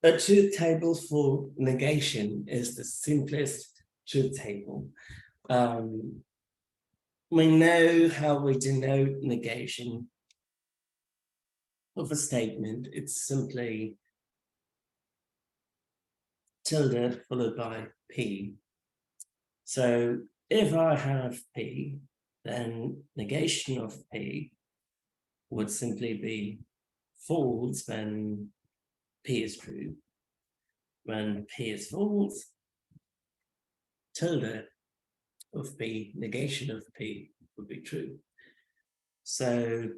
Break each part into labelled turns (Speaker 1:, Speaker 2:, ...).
Speaker 1: A truth table for negation is the simplest truth table. We know how we denote negation of a statement. It's simply tilde followed by P. So if I have P, then negation of P would simply be false when P is true. When P is false, tilde of P, negation of P would be true. So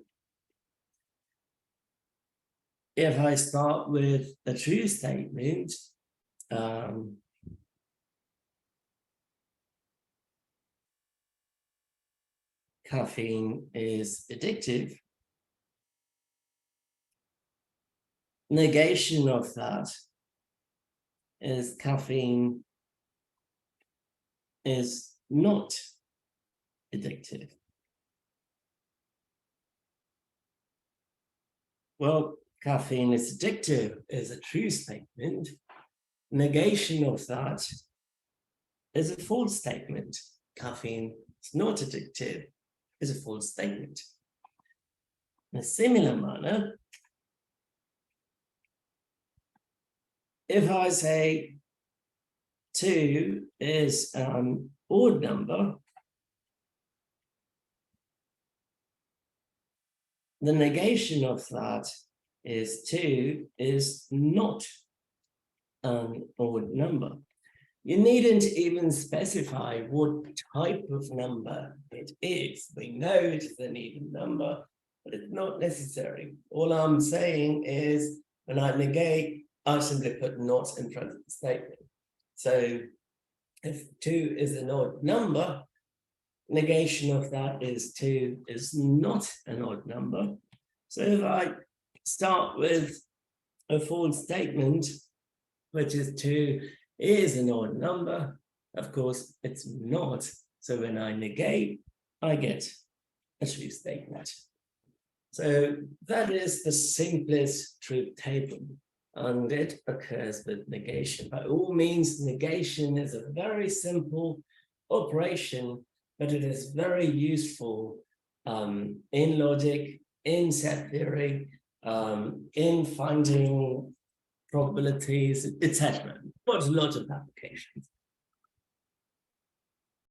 Speaker 1: if I start with a true statement, caffeine is addictive. Negation of that is caffeine is not addictive. Well, caffeine is addictive is a true statement. Negation of that is a false statement. Caffeine is not addictive is a false statement. In a similar manner, if I say 2 is an odd number, the negation of that is 2 is not an odd number. You needn't even specify what type of number it is. We know it is an even number, but it's not necessary. All I'm saying is when I negate, I simply put not in front of the statement. So if 2 is an odd number, negation of that is 2 is not an odd number. So if I start with a false statement, which is 2 is an odd number, of course it's not. So when I negate, I get a true statement. So that is the simplest truth table, and it occurs with negation. By all means, negation is a very simple operation, but it is very useful in logic, in set theory, in finding probabilities, etc. Got a lot of applications.